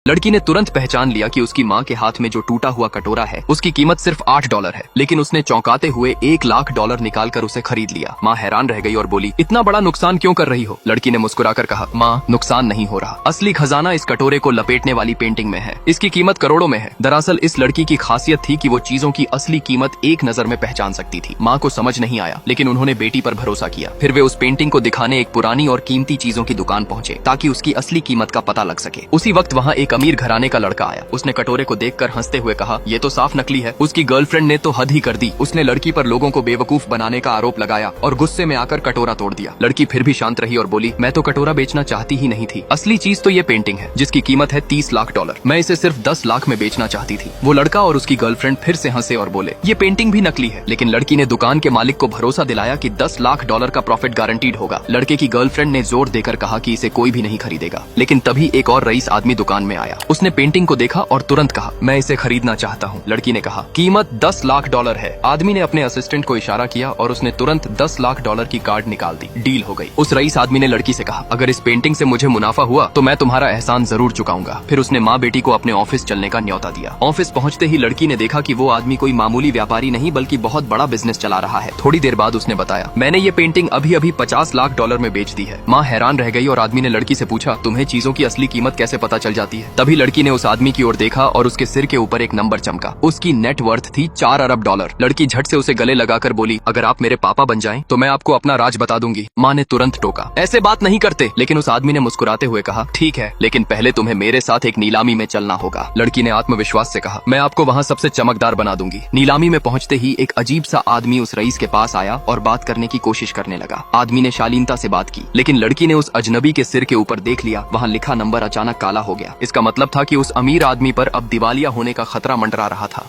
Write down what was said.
लड़की ने तुरंत पहचान लिया कि उसकी माँ के हाथ में जो टूटा हुआ कटोरा है उसकी कीमत सिर्फ $8 है, लेकिन उसने चौंकाते हुए $1,00,000 निकालकर उसे खरीद लिया। माँ हैरान रह गई और बोली, इतना बड़ा नुकसान क्यों कर रही हो? लड़की ने मुस्कुराकर कहा, माँ नुकसान नहीं हो रहा, असली खजाना इस कटोरे को लपेटने वाली पेंटिंग में है। इसकी कीमत करोड़ों में है। दरअसल इस लड़की की खासियत थी कि वो चीजों की असली कीमत एक नजर में पहचान सकती थी। माँ को समझ नहीं आया, लेकिन उन्होंने बेटी पर भरोसा किया। फिर वे उस पेंटिंग को दिखाने एक पुरानी और कीमती चीजों की दुकान पहुंचे ताकि उसकी असली कीमत का पता लग सके। उसी वक्त वहाँ एक अमीर घराने का लड़का आया। उसने कटोरे को देखकर हंसते हुए कहा, ये तो साफ नकली है। उसकी गर्लफ्रेंड ने तो हद ही कर दी। उसने लड़की पर लोगों को बेवकूफ बनाने का आरोप लगाया और गुस्से में आकर कटोरा तोड़ दिया। लड़की फिर भी शांत रही और बोली, मैं तो कटोरा बेचना चाहती ही नहीं थी। असली चीज तो ये पेंटिंग है जिसकी कीमत है $30,00,000। मैं इसे सिर्फ 10 लाख में बेचना चाहती थी। वो लड़का और उसकी गर्लफ्रेंड फिर से हंसे और बोले, ये पेंटिंग भी नकली है। लेकिन लड़की ने दुकान के मालिक को भरोसा दिलाया कि $10,00,000 का प्रॉफिट गारंटीड होगा। लड़के की गर्लफ्रेंड ने जोर देकर कहा कि इसे कोई भी नहीं खरीदेगा। लेकिन तभी एक और रईस आदमी दुकान में आया। उसने पेंटिंग को देखा और तुरंत कहा, मैं इसे खरीदना चाहता हूँ। लड़की ने कहा, कीमत $10,00,000 है। आदमी ने अपने असिस्टेंट को इशारा किया और उसने तुरंत $10,00,000 की कार्ड निकाल दी। डील हो गई। उस रईस आदमी ने लड़की से कहा, अगर इस पेंटिंग से मुझे मुनाफा हुआ तो मैं तुम्हारा एहसान जरूर चुकाऊंगा। फिर उसने माँ बेटी को अपने ऑफिस चलने का न्योता दिया। ऑफिस पहुँचते ही लड़की ने देखा कि वो आदमी कोई मामूली व्यापारी नहीं बल्कि बहुत बड़ा बिजनेस चला रहा है। थोड़ी देर बाद उसने बताया, मैंने ये पेंटिंग अभी अभी $50,00,000 में बेच दी है। माँ हैरान रह गई और आदमी ने लड़की से पूछा, तुम्हें चीजों की असली कीमत कैसे पता चल जाती है? तभी लड़की ने उस आदमी की ओर देखा और उसके सिर के ऊपर एक नंबर चमका। उसकी नेट वर्थ थी $4 अरब। लड़की झट से उसे गले लगाकर बोली, अगर आप मेरे पापा बन जाएं तो मैं आपको अपना राज बता दूंगी। माँ ने तुरंत टोका, ऐसे बात नहीं करते। लेकिन उस आदमी ने मुस्कुराते हुए कहा, ठीक है, लेकिन पहले तुम्हें मेरे साथ एक नीलामी में चलना होगा। लड़की ने आत्मविश्वास से कहा, मैं आपको वहाँ सबसे चमकदार बना दूंगी। नीलामी में पहुँचते ही एक अजीब सा आदमी उस रईस के पास आया और बात करने की कोशिश करने लगा। आदमी ने शालीनता से बात की, लेकिन लड़की ने उस अजनबी के सिर के ऊपर देख लिया। वहाँ लिखा नंबर अचानक काला हो गया। इसका मतलब था कि उस अमीर आदमी पर अब दिवालिया होने का खतरा मंडरा रहा था।